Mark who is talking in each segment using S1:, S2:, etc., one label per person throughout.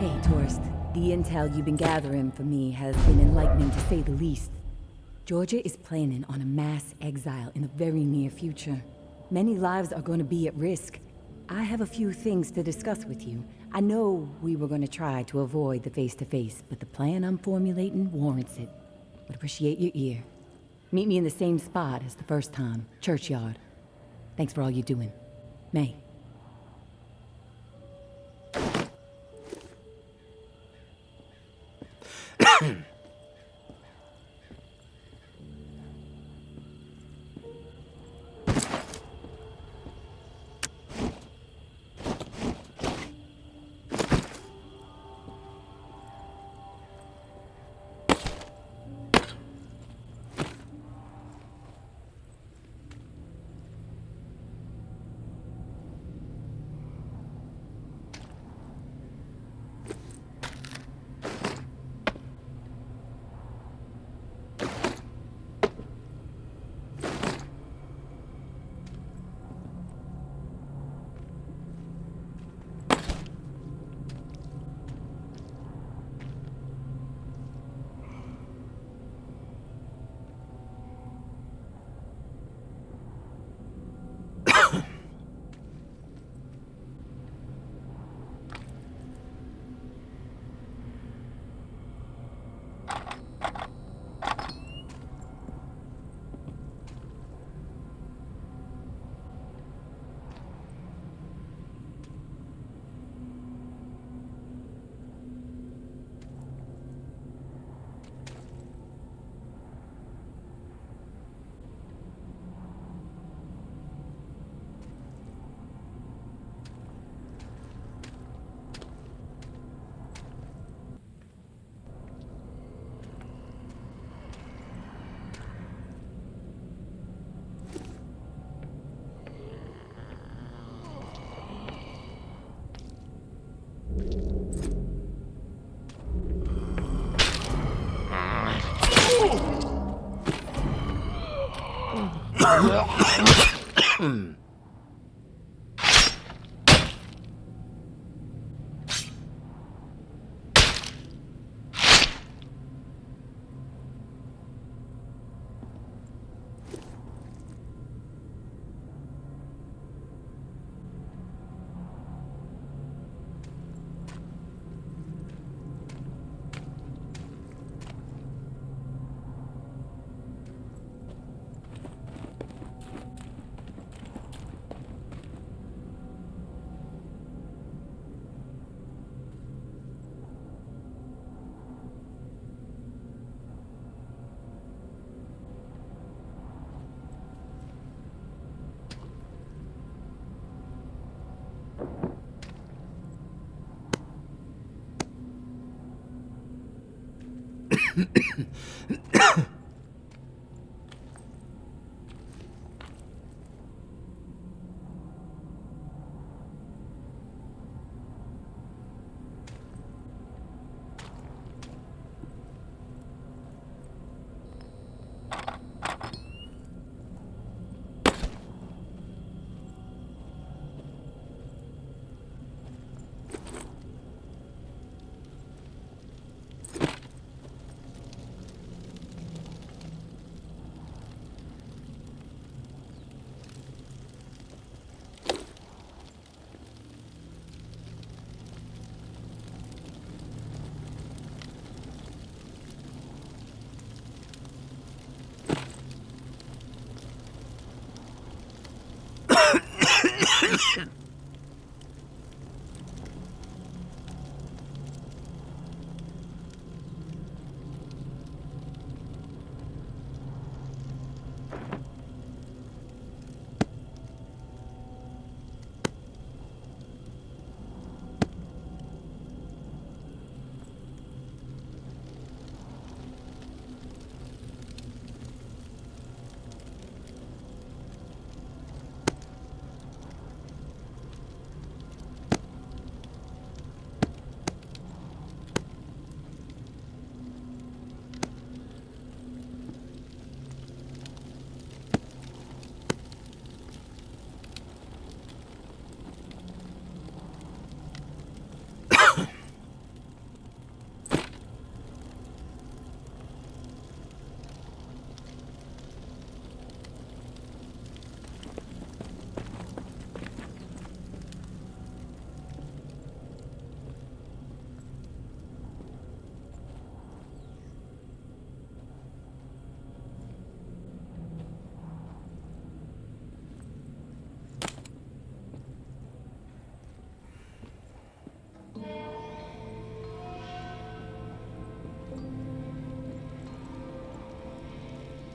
S1: Hey, tourist. The intel you've been gathering for me has been enlightening to say the least. Georgia is planning on a mass exile in the very near future. Many lives are going to be at risk. I have a few things to discuss with you. I know we were going to try to avoid the face-to-face, but the plan I'm formulating warrants it. Would appreciate your ear. Meet me in the same spot as the first time, Churchyard. Thanks for all you're doing. May.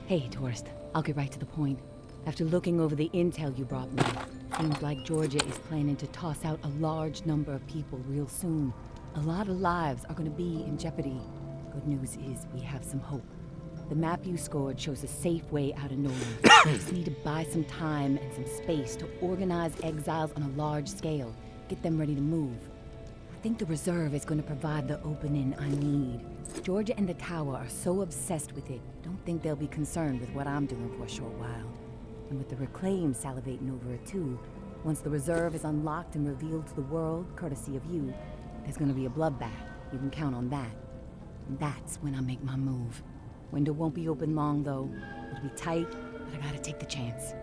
S1: Hey, tourist. I'll get right to the point. After looking over the intel you brought me, seems like Georgia is planning to toss out a large number of people real soon. A lot of lives are gonna be in jeopardy. Good news is we have some hope. The map you scored shows a safe way out of nowhere. We just need to buy some time and some space to organize exiles on a large scale. Get them ready to move. I think the reserve is going to provide the opening I need. Georgia and the tower are so obsessed with it, don't think they'll be concerned with what I'm doing for a short while. And with the Reclaim salivating over it too, once the reserve is unlocked and revealed to the world, courtesy of you, there's going to be a bloodbath. You can count on that. And that's when I make my move. Window won't be open long though. It'll be tight, but I gotta take the chance.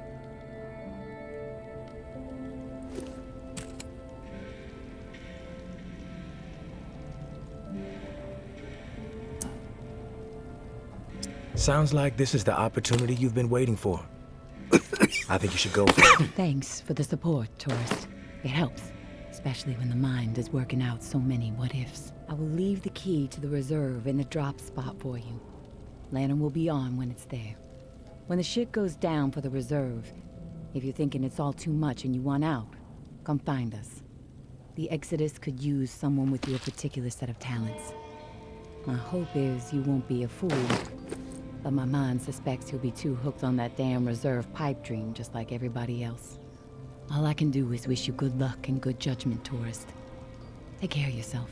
S2: Sounds like this is the opportunity you've been waiting for. I think you should go for it.
S1: Thanks for the support, tourist. It helps, especially when the mind is working out so many what-ifs. I will leave the key to the reserve in the drop spot for you. Lantern will be on when it's there. When the shit goes down for the reserve, if you're thinking it's all too much and you want out, come find us. The Exodus could use someone with your particular set of talents. My hope is you won't be a fool. But my mind suspects you'll be too hooked on that damn reserve pipe dream just like everybody else. All I can do is wish you good luck and good judgment, tourist. Take care of yourself.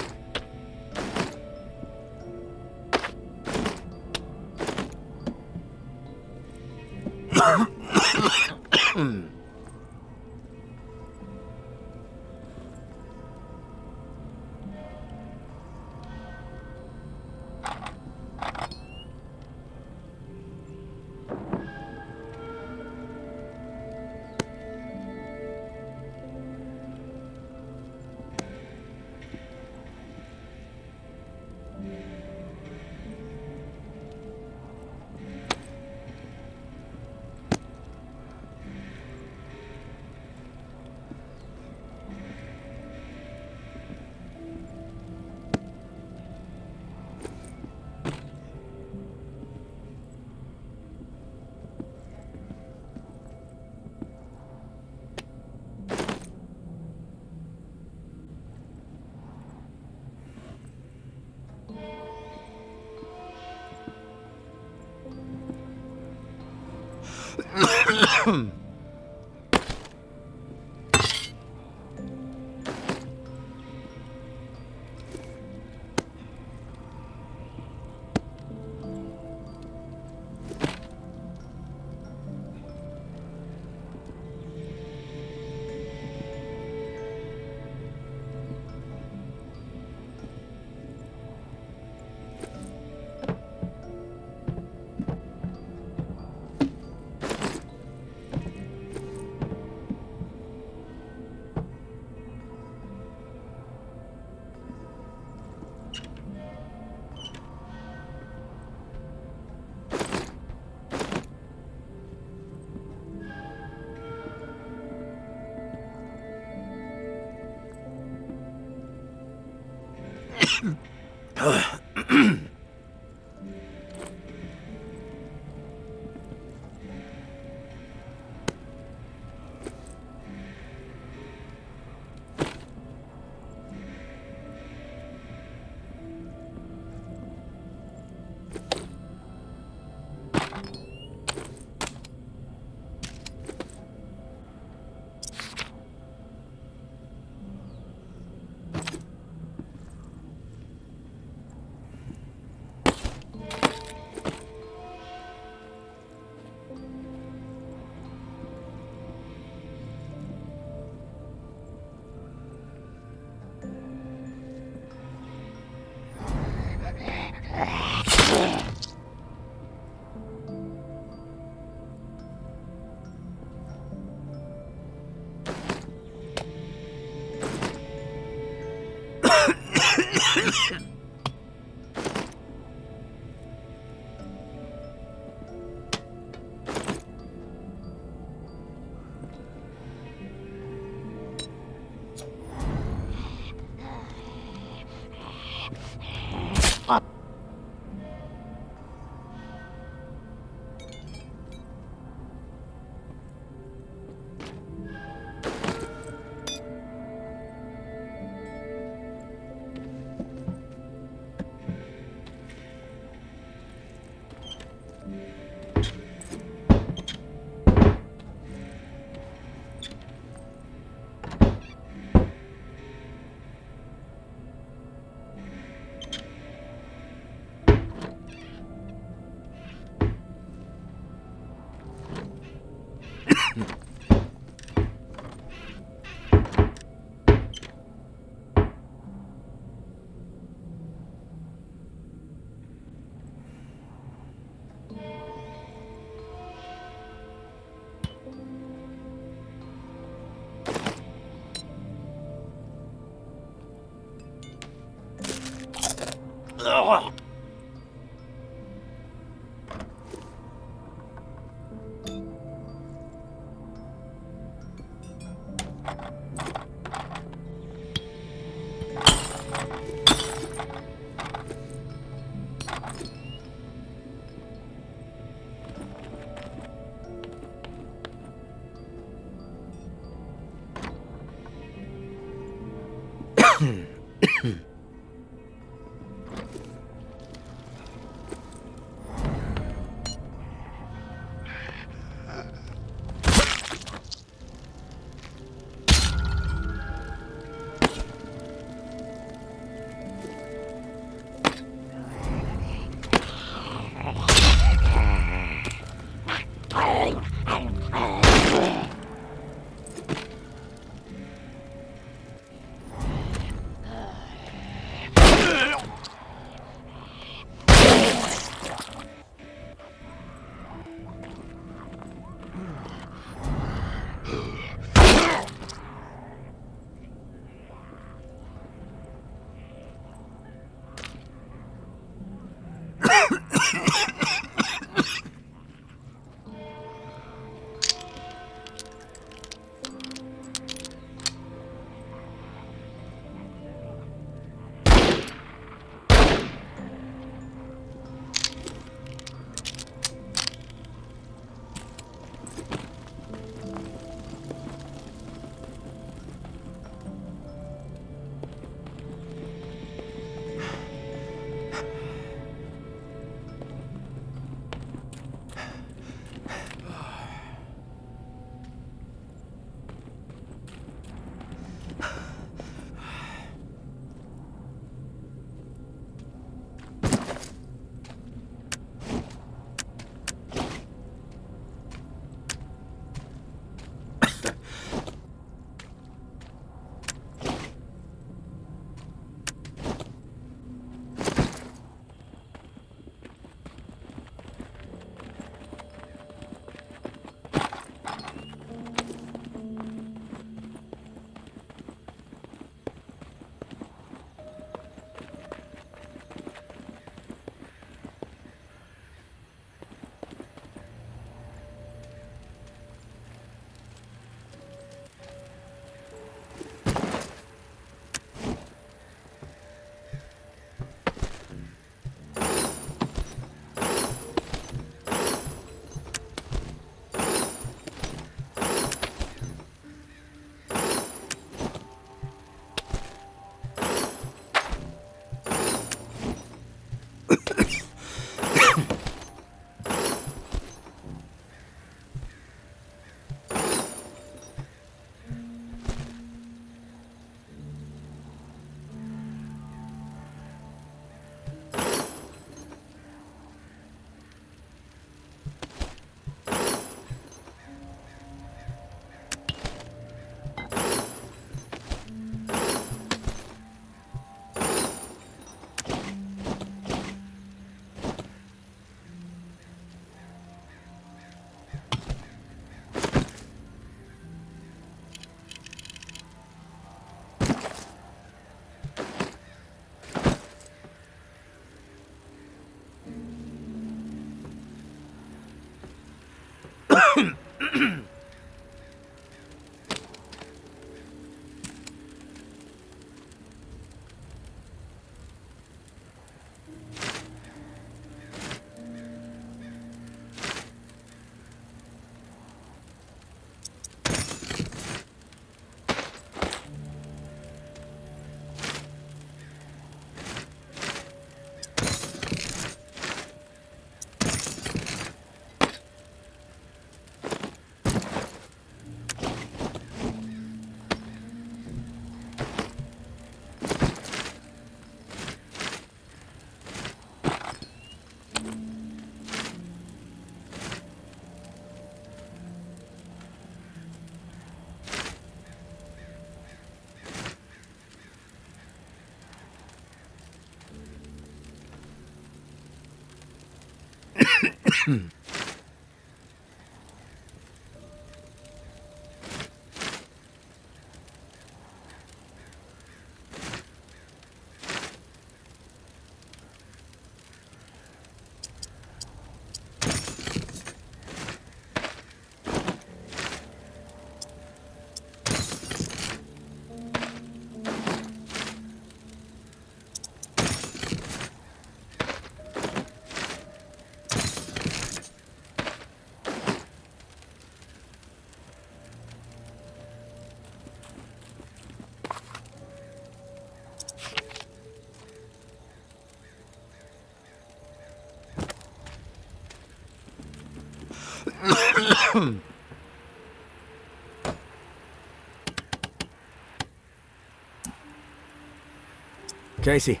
S2: Casey,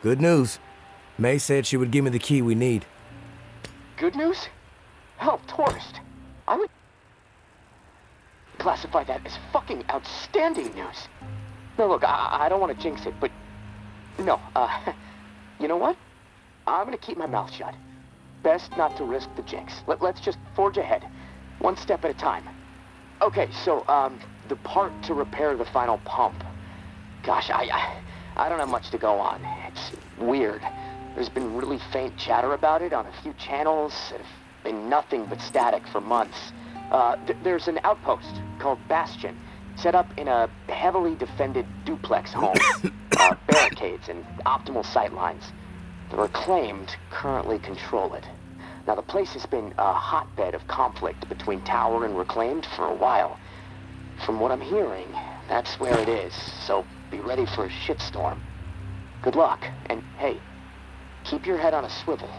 S2: good news. May said she would give me the key we need.
S3: Good news? Hell, tourist. I would classify that as fucking outstanding news. No, look, I don't want to jinx it, but... No, you know what? I'm gonna keep my mouth shut. Best not to risk the jinx. Let's just forge ahead. One step at a time. Okay, so, the part to repair the final pump. Gosh, I don't have much to go on. It's weird. There's been really faint chatter about it on a few channels. It's been nothing but static for months. There's an outpost called Bastion, set up in a heavily defended duplex home. Barricades and optimal sightlines. The Reclaimed currently control it. Now, the place has been a hotbed of conflict between Tower and Reclaimed for a while. From what I'm hearing, that's where it is, so be ready for a shitstorm. Good luck, and hey, keep your head on a swivel.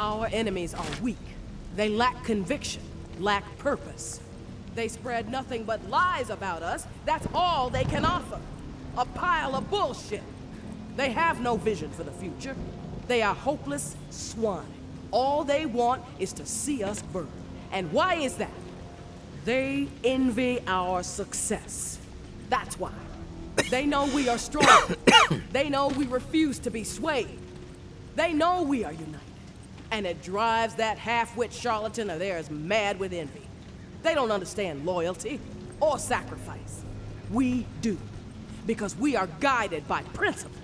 S4: Our enemies are weak. They lack conviction, lack purpose. They spread nothing but lies about us. That's all they can offer. A pile of bullshit. They have no vision for the future. They are hopeless swine. All they want is to see us burn. And why is that? They envy our success. That's why. They know we are strong. They know we refuse to be swayed. They know we are united. And it drives that half-wit charlatan of theirs mad with envy. They don't understand loyalty or sacrifice. We do. Because we are guided by principle.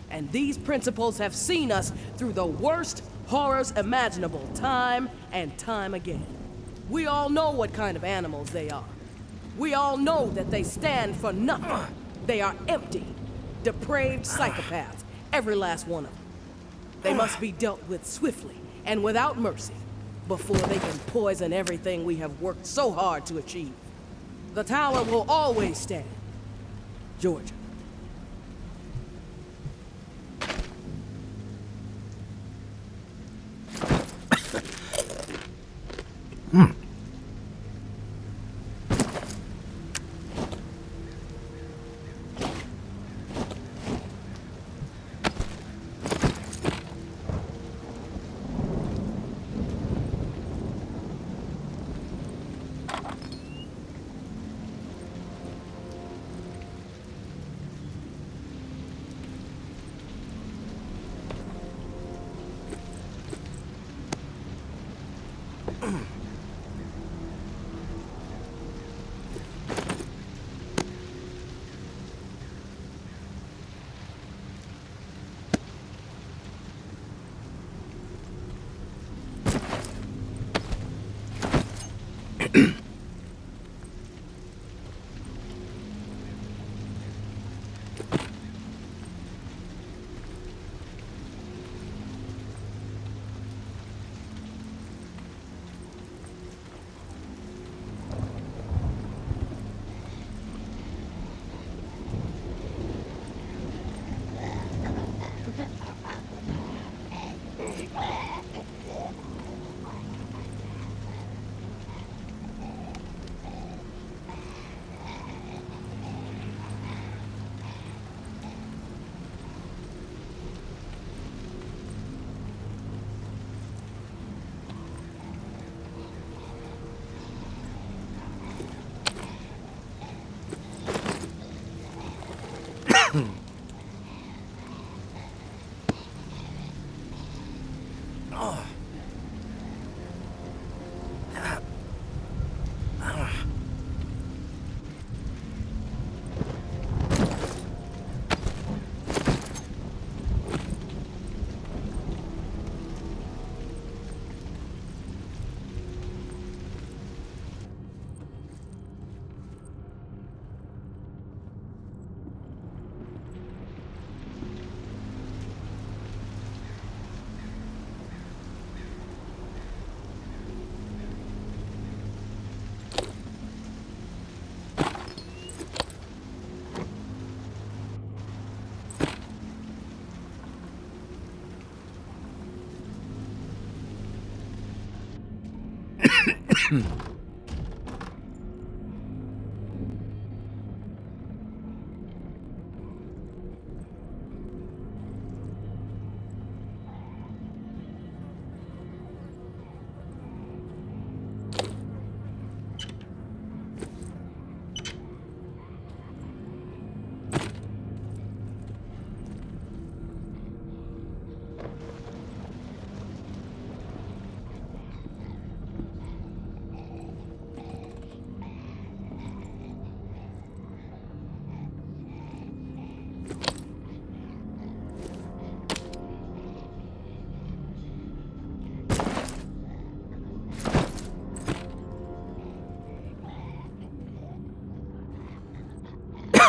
S4: And these principles have seen us through the worst horrors imaginable time and time again. We all know what kind of animals they are. We all know that they stand for nothing. They are empty, depraved psychopaths, every last one of them. They must be dealt with swiftly and without mercy before they can poison everything we have worked so hard to achieve. The tower will always stand. Georgia.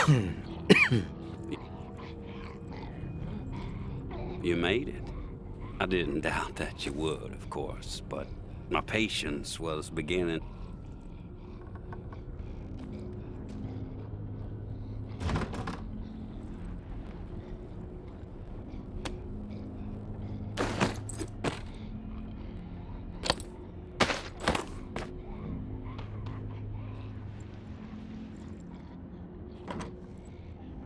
S5: You made it. I didn't doubt that you would, of course, but my patience was beginning.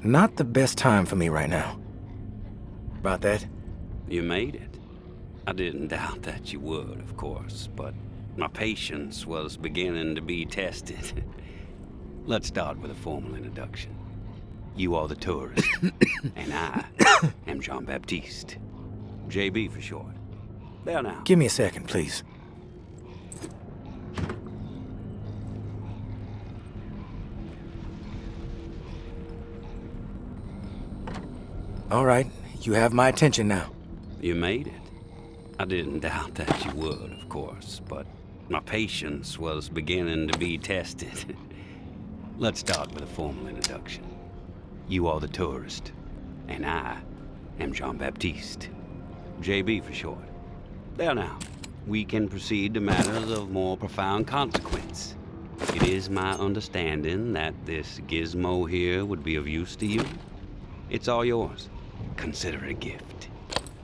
S2: Not the best time for me right now. About that?
S5: You made it. I didn't doubt that you would, of course, but my patience was beginning to be tested. Let's start with a formal introduction. You are the tourist, and I am Jean-Baptiste. JB for short. There now.
S2: Give me a second, please. All right, you have my attention now.
S5: You made it. I didn't doubt that you would, of course, but my patience was beginning to be tested. Let's start with a formal introduction. You are the tourist, and I am Jean-Baptiste. JB for short. There now. We can proceed to matters of more profound consequence. It is my understanding that this gizmo here would be of use to you. It's all yours. Consider it a gift.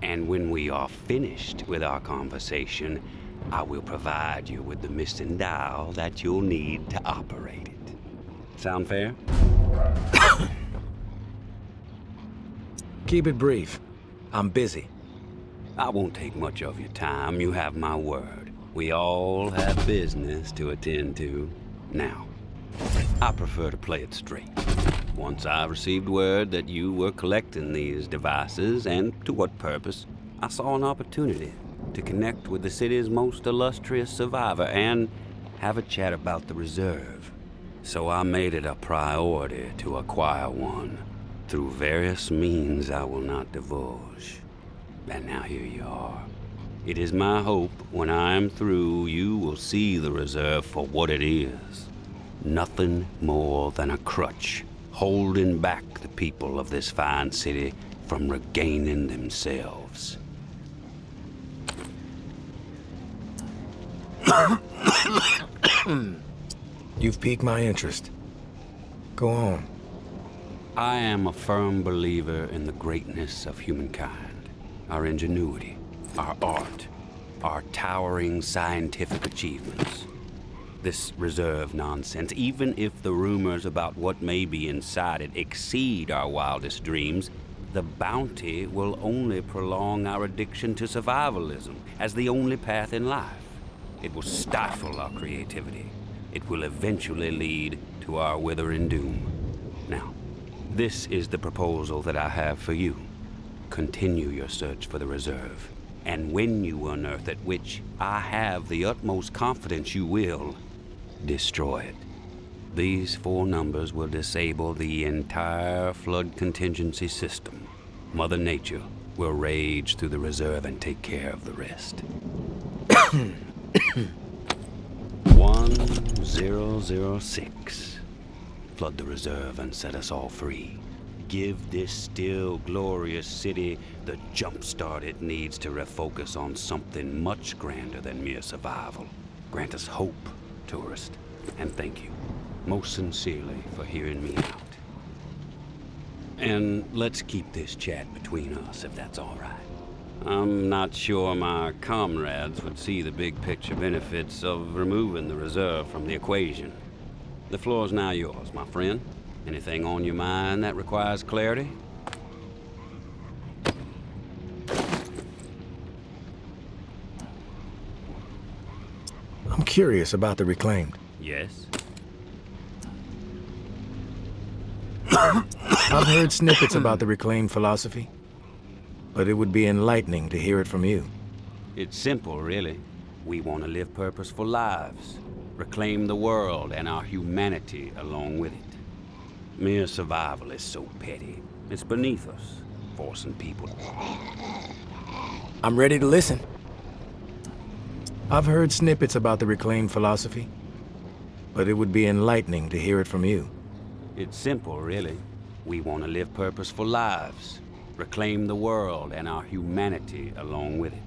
S5: And when we are finished with our conversation, I will provide you with the missing dial that you'll need to operate it. Sound fair?
S2: Keep it brief. I'm busy.
S5: I won't take much of your time. You have my word. We all have business to attend to. Now, I prefer to play it straight. Once I received word that you were collecting these devices, and to what purpose, I saw an opportunity to connect with the city's most illustrious survivor and have a chat about the reserve. So I made it a priority to acquire one, through various means I will not divulge. And now here you are. It is my hope when I am through, you will see the reserve for what it is. Nothing more than a crutch, holding back the people of this fine city from regaining themselves.
S2: You've piqued my interest. Go on.
S5: I am a firm believer in the greatness of humankind, our ingenuity, our art, our towering scientific achievements. This reserve nonsense, even if the rumors about what may be inside it exceed our wildest dreams, the bounty will only prolong our addiction to survivalism as the only path in life. It will stifle our creativity. It will eventually lead to our withering doom. Now, this is the proposal that I have for you. Continue your search for the reserve, and when you unearth it, which I have the utmost confidence you will, destroy it. These 4 numbers will disable the entire flood contingency system. Mother Nature will rage through the reserve and take care of the rest. 1006. Flood the reserve and set us all free. Give this still glorious city the jumpstart it needs to refocus on something much grander than mere survival. Grant us hope, tourist, and thank you, most sincerely, for hearing me out. And let's keep this chat between us, if that's all right. I'm not sure my comrades would see the big picture benefits of removing the reserve from the equation. The floor's now yours, my friend. Anything on your mind that requires clarity?
S2: I'm curious about the reclaimed.
S5: Yes?
S2: I've heard snippets about the reclaimed philosophy, but it would be enlightening to hear it from you.
S5: It's simple, really. We want to live purposeful lives, reclaim the world and our humanity along with it. Mere survival is so petty. It's beneath us, forcing people.
S2: I'm ready to listen. I've heard snippets about the reclaimed philosophy, but it would be enlightening to hear it from you.
S5: It's simple, really. We want to live purposeful lives, reclaim the world and our humanity along with it.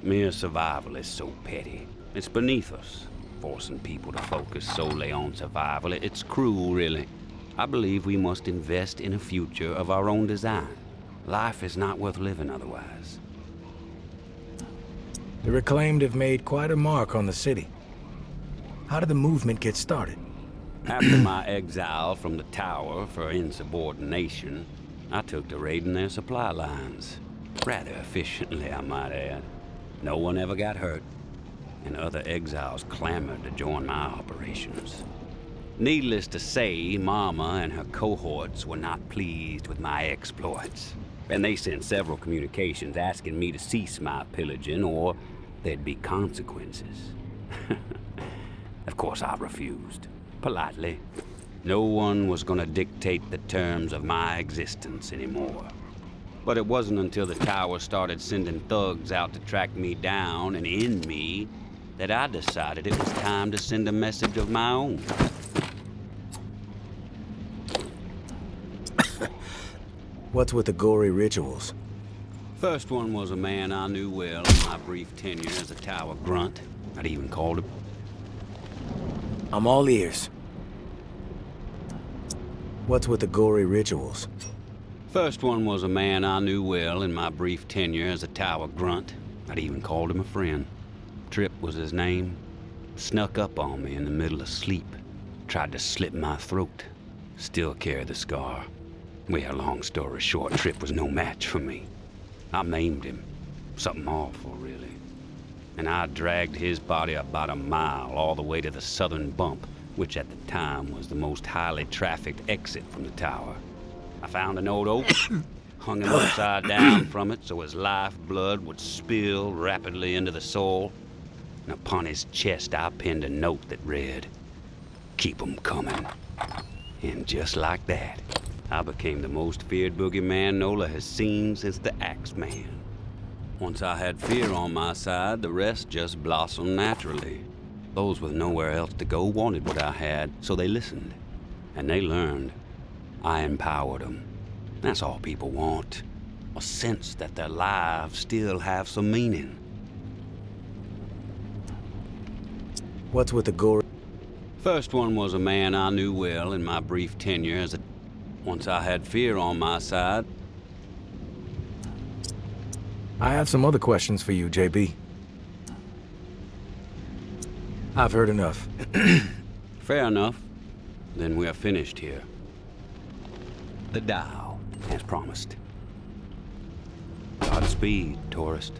S5: Mere survival is so petty. It's beneath us, forcing people to focus solely on survival. It's cruel, really. I believe we must invest in a future of our own design. Life is not worth living otherwise.
S2: The Reclaimed have made quite a mark on the city. How did the movement get started?
S5: After my exile from the tower for insubordination, I took to raiding their supply lines. Rather efficiently, I might add. No one ever got hurt, and other exiles clamored to join my operations. Needless to say, Mama and her cohorts were not pleased with my exploits, and they sent several communications asking me to cease my pillaging or there'd be consequences. Of course, I refused. Politely. No one was gonna dictate the terms of my existence anymore. But it wasn't until the tower started sending thugs out to track me down and end me that I decided it was time to send a message of my own.
S2: What's with the gory rituals?
S5: First one was a man I knew well in my brief tenure as a tower grunt. I'd even called him.
S2: I'm all ears. What's with the gory rituals?
S5: First one was a man I knew well in my brief tenure as a tower grunt. I'd even called him a friend. Trip was his name. Snuck up on me in the middle of sleep. Tried to slit my throat. Still carry the scar. Well, long story short, Trip was no match for me. I maimed him. Something awful, really. And I dragged his body about a mile all the way to the southern bump, which at the time was the most highly trafficked exit from the tower. I found an old oak, hung him upside down from it so his lifeblood would spill rapidly into the soil, and upon his chest I pinned a note that read, "Keep 'em coming." And just like that, I became the most feared boogeyman Nola has seen since the Axeman. Once I had fear on my side, the rest just blossomed naturally. Those with nowhere else to go wanted what I had, so they listened. And they learned. I empowered them. That's all people want. A sense that their lives still have some meaning.
S2: What's with the gory?
S5: First one was a man I knew well in my brief tenure as a... Once I had fear on my side,
S2: I have some other questions for you, JB. I've heard enough.
S5: fair enough. Then we are finished here. The dial, as promised. Godspeed, tourist.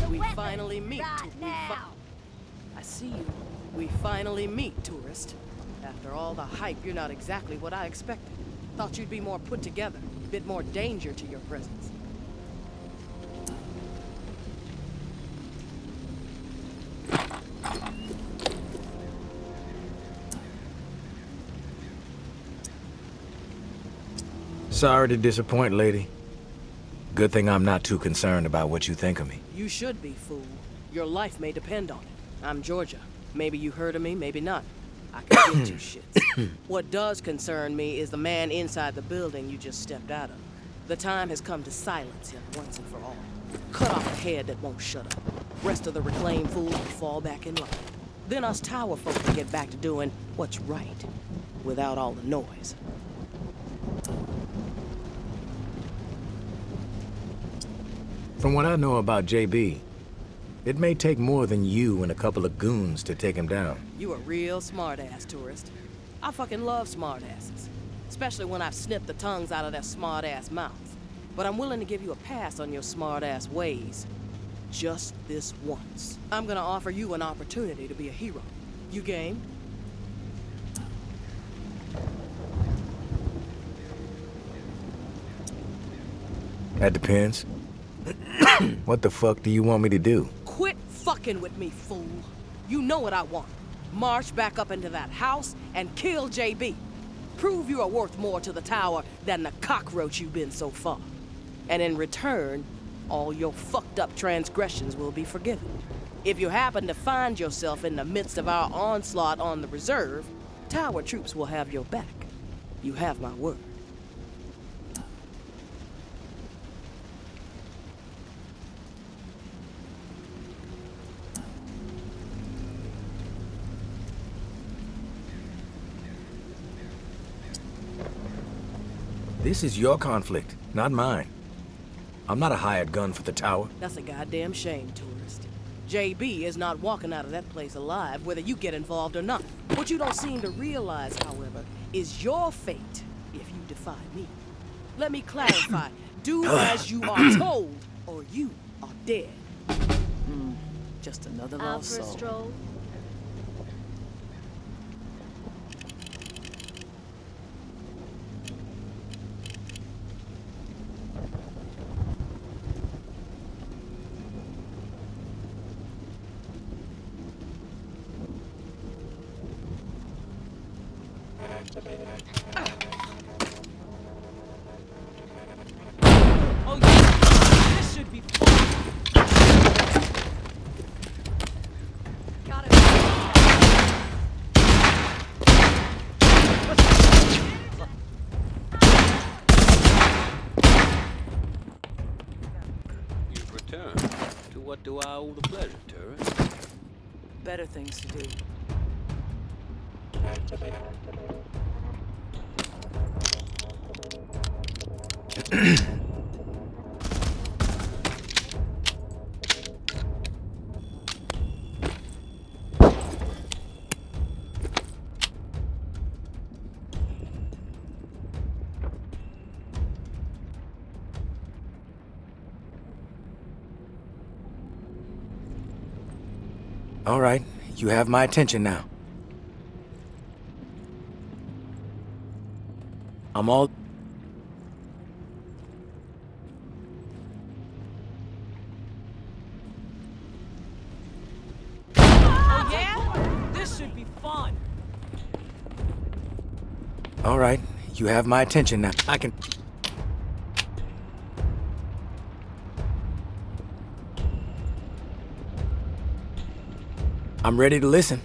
S4: We finally meet. I see you. We finally meet, tourist. After all the hype, you're not exactly what I expected. Thought you'd be more put together, a bit more danger to your presence.
S2: Sorry to disappoint, lady. Good thing I'm not too concerned about what you think of me.
S4: You should be, fool. Your life may depend on it. I'm Georgia. Maybe you heard of me, maybe not. I can give two shits. What does concern me is the man inside the building you just stepped out of. The time has come to silence him once and for all. Cut off a head that won't shut up. Rest of the reclaimed fools will fall back in line. Then us tower folk can get back to doing what's right, without all the noise.
S2: From what I know about JB, it may take more than you and a couple of goons to take him down.
S4: You a real smart-ass, tourist. I fucking love smart-asses. Especially when I've snipped the tongues out of their smart-ass mouths. But I'm willing to give you a pass on your smart-ass ways. Just this once. I'm gonna offer you an opportunity to be a hero. You game?
S2: That depends. What the fuck do you want me to do?
S4: Quit fucking with me, fool. You know what I want. March back up into that house and kill JB. Prove you are worth more to the tower than the cockroach you've been so far. And in return, all your fucked up transgressions will be forgiven. If you happen to find yourself in the midst of our onslaught on the reserve, tower troops will have your back. You have my word.
S2: This is your conflict, not mine. I'm not a hired gun for the tower.
S4: That's a goddamn shame, tourist. JB is not walking out of that place alive, whether you get involved or not. What you don't seem to realize, however, is your fate if you defy me. Let me clarify. Do as you are told, or you are dead. Just another
S6: Out
S4: lost
S6: for a
S4: soul.
S6: stroll?
S4: Oh yeah, this should be fun. Got it.
S5: You've returned. To what do I owe the pleasure, tourist?
S4: Better things to do.
S2: All right, you have my attention now. I'm all...
S4: Oh yeah? This should be fun.
S2: All right, you have my attention now. I can... I'm ready to listen.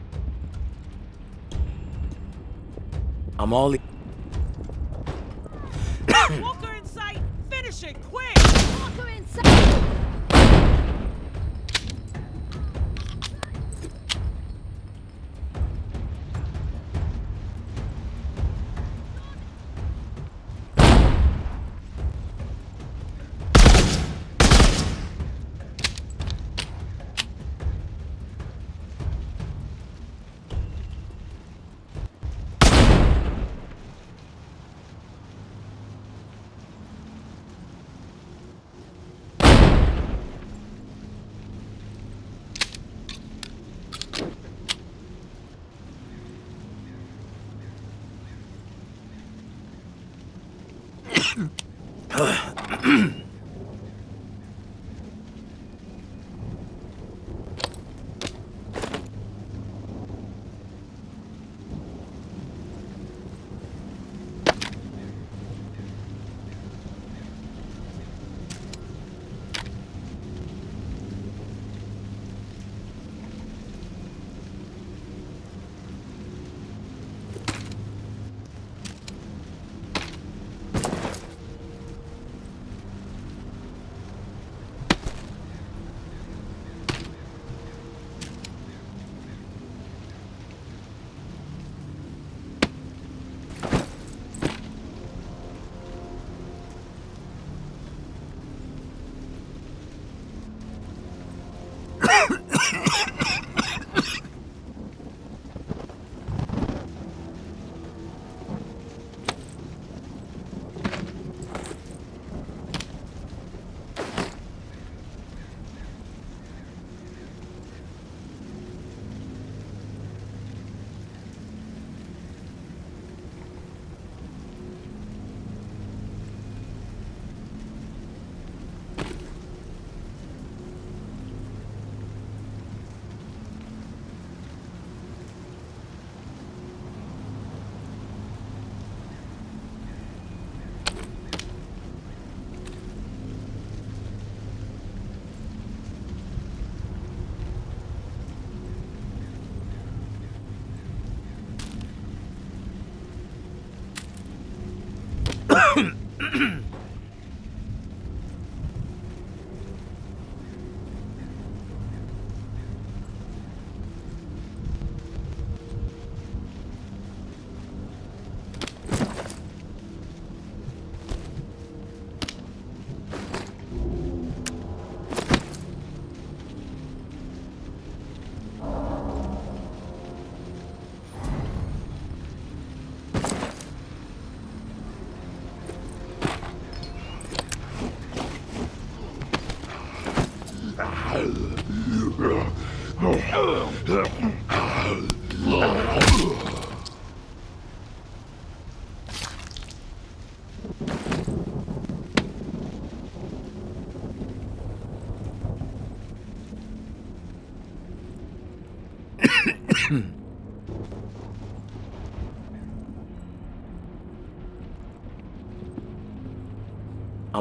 S2: I'm all...
S4: Walker in sight! Finish it, quick!
S6: Walker inside!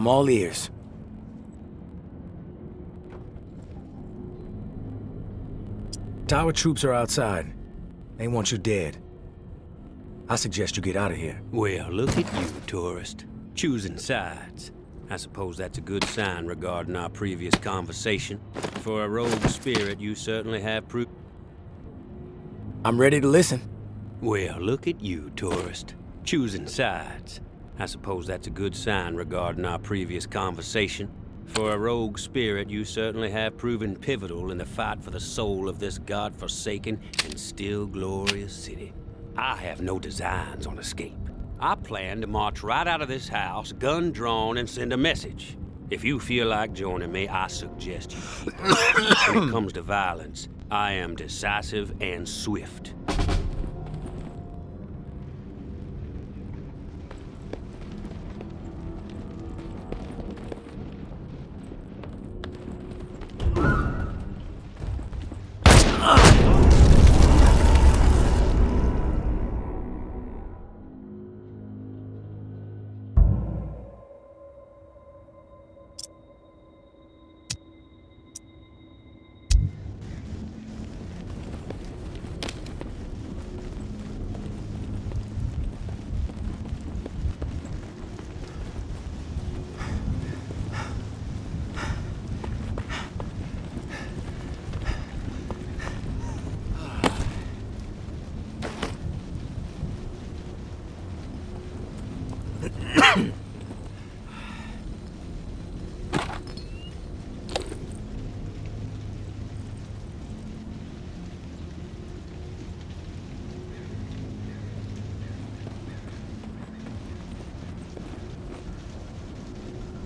S2: I'm all ears. Tower troops are outside. They want you dead. I suggest you get out of here.
S5: Well, look at you, tourist. Choosing sides. I suppose that's a good sign regarding our previous conversation. For a rogue spirit, you certainly have proof.
S2: I'm ready to listen.
S5: Well, look at you, tourist. Choosing sides. I suppose that's a good sign regarding our previous conversation. For a rogue spirit, you certainly have proven pivotal in the fight for the soul of this godforsaken and still glorious city. I have no designs on escape. I plan to march right out of this house, gun drawn, and send a message. If you feel like joining me, I suggest you keep it. When it comes to violence, I am decisive and swift.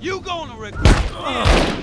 S5: You gonna regret this!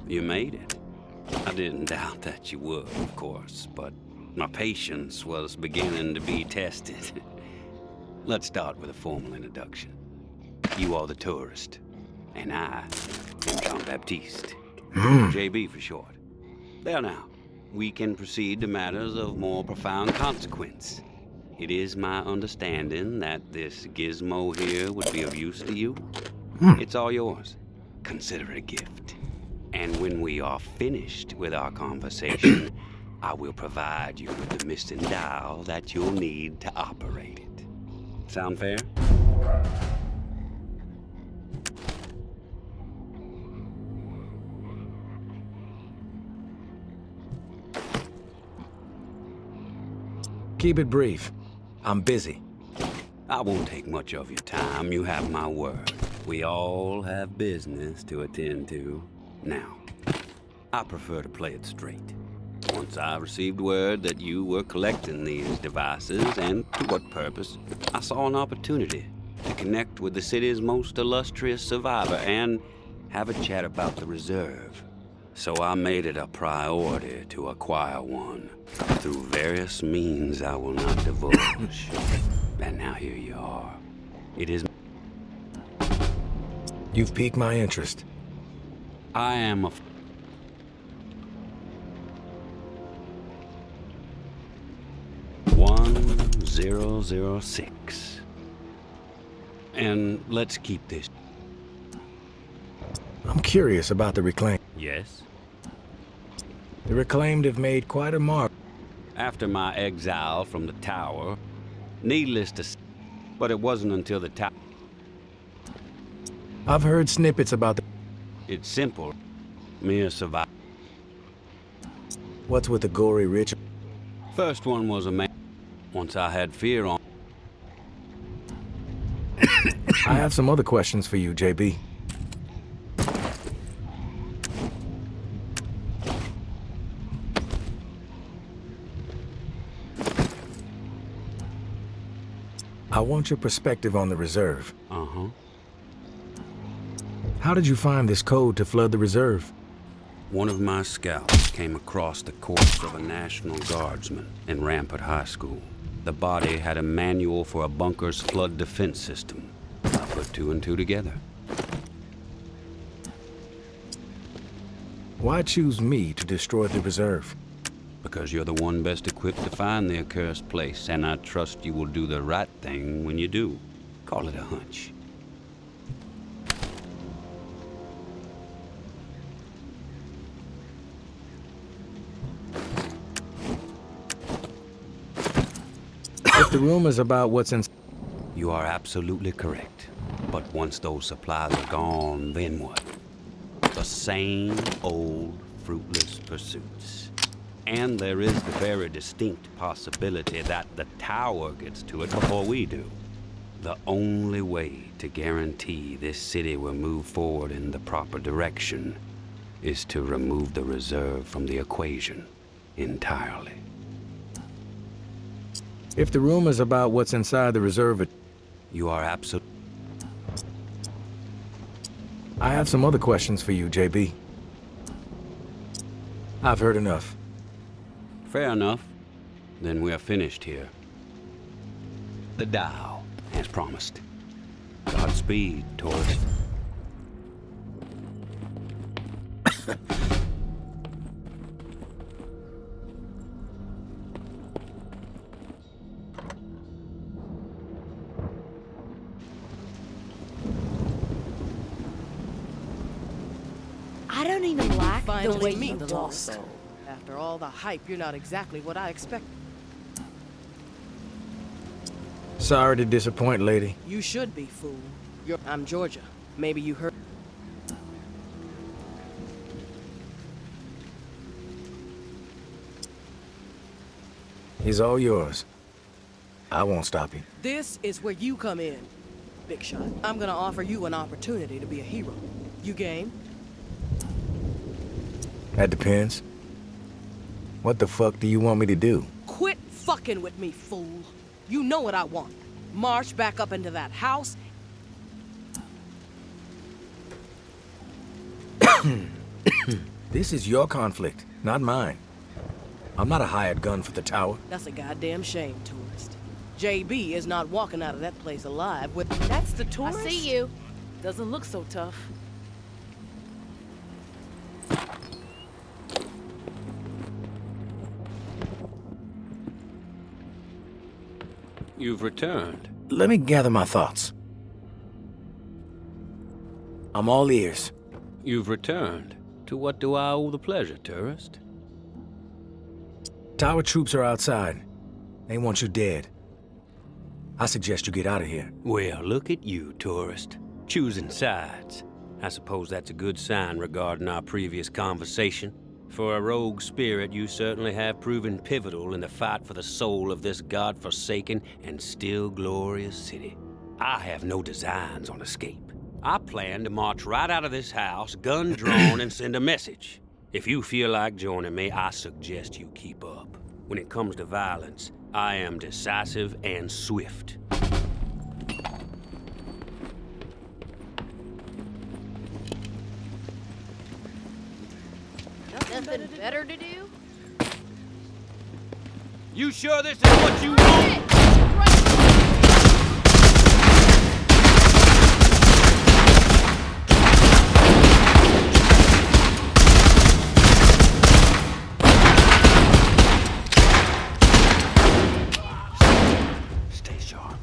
S5: You made it. I didn't doubt that you would, of course, but my patience was beginning to be tested. Let's start with a formal introduction. You are the tourist, and I am Jean-Baptiste. JB for short. There now, we can proceed to matters of more profound consequence. It is my understanding that this gizmo here would be of use to you. It's all yours. Consider it a gift. And when we are finished with our conversation, I will provide you with the missing dial that you'll need to operate it. Sound fair?
S2: Keep it brief. I'm busy.
S5: I won't take much of your time. You have my word. We all have business to attend to. Now, I prefer to play it straight. Once I received word that you were collecting these devices, and to what purpose, I saw an opportunity to connect with the city's most illustrious survivor and have a chat about the reserve. So I made it a priority to acquire one, through various means I will not divulge. And now here you are. It is...
S2: You've piqued my interest.
S5: I am a... 1006. And let's keep this.
S2: I'm curious about the Reclaimed.
S5: Yes?
S2: The Reclaimed have made quite a mark.
S5: After my exile from the tower, needless to say, but it wasn't until the tower...
S2: I've heard snippets about the...
S5: It's simple. Mere survival.
S2: What's with the gory ritual?
S5: First one was a man. Once I had fear on...
S2: I have some other questions for you, JB. I want your perspective on the reserve.
S5: Uh-huh.
S2: How did you find this code to flood the reserve?
S5: One of my scouts came across the corpse of a National Guardsman in Rampart High School. The body had a manual for a bunker's flood defense system. I put two and two together.
S2: Why choose me to destroy the reserve?
S5: Because you're the one best equipped to find the accursed place, and I trust you will do the right thing when you do. Call it a hunch.
S2: If the rumors about what's in...
S5: You are absolutely correct. But once those supplies are gone, then what? The same old fruitless pursuits. And there is the very distinct possibility that the tower gets to it before we do. The only way to guarantee this city will move forward in the proper direction is to remove the reserve from the equation entirely.
S2: If the rumors about what's inside the reserve...
S5: You are absolutely...
S2: I have some other questions for you, JB. I've heard enough.
S5: Fair enough. Then we are finished here. The dial, as promised. Godspeed, tourist.
S6: I don't even like the
S4: Finally
S6: way
S4: meet
S6: you
S4: the
S6: talk.
S4: lost soul. After all the hype, you're not exactly what I expected.
S2: Sorry to disappoint, lady.
S4: You should be, fool. I'm Georgia. Maybe you heard...
S2: He's all yours. I won't stop you.
S4: This is where you come in, Big Shot. I'm gonna offer you an opportunity to be a hero. You game?
S2: That depends. What the fuck do you want me to do?
S4: Quit fucking with me, fool. You know what I want. March back up into that house.
S2: This is your conflict, not mine. I'm not a hired gun for the tower.
S4: That's a goddamn shame, tourist. JB is not walking out of that place alive with...
S7: That's the tourist?
S6: I see you.
S7: Doesn't look so tough.
S5: You've returned.
S2: Let me gather my thoughts. I'm all ears.
S5: You've returned. To what do I owe the pleasure, tourist?
S2: Tower troops are outside. They want you dead. I suggest you get out of here.
S5: Well, look at you, tourist. Choosing sides. I suppose that's a good sign regarding our previous conversation. For a rogue spirit, you certainly have proven pivotal in the fight for the soul of this godforsaken and still glorious city. I have no designs on escape. I plan to march right out of this house, gun drawn, and send a message. If you feel like joining me, I suggest you keep up. When it comes to violence, I am decisive and swift.
S4: Nothing better to do?
S5: You sure this is what you want? Stay sharp.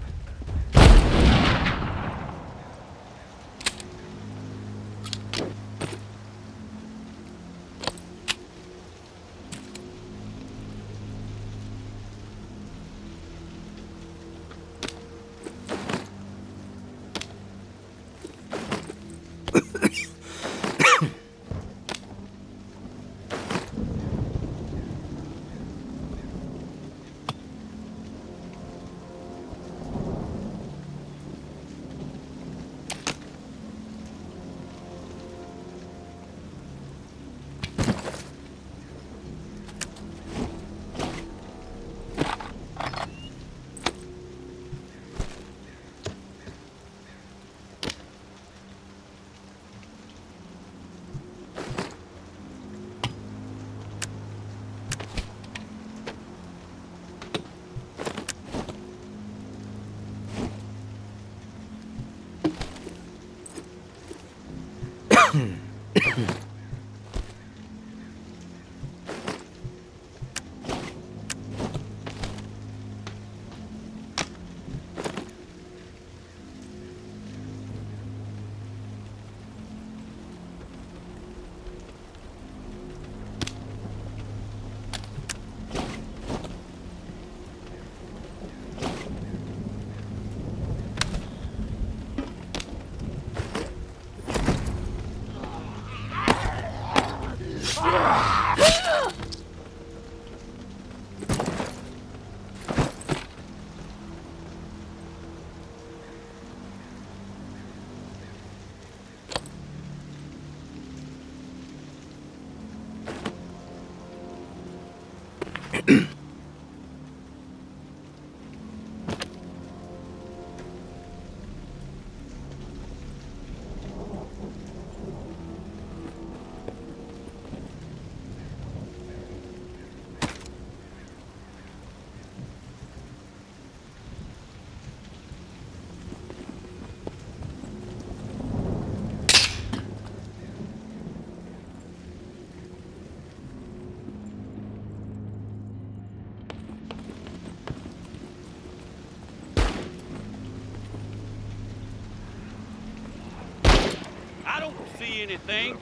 S5: I don't see anything.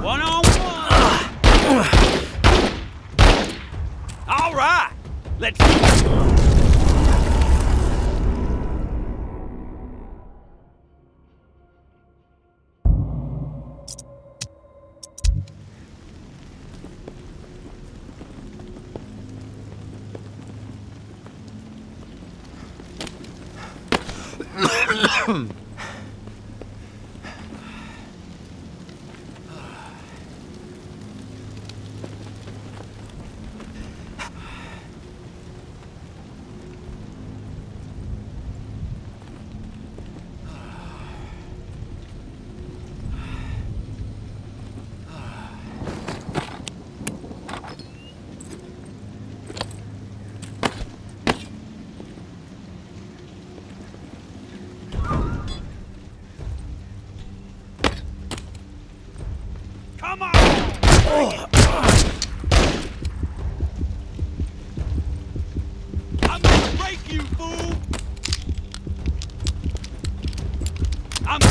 S5: One-on-one! All right, let's... Come on! I'm gonna break you, fool! I'm...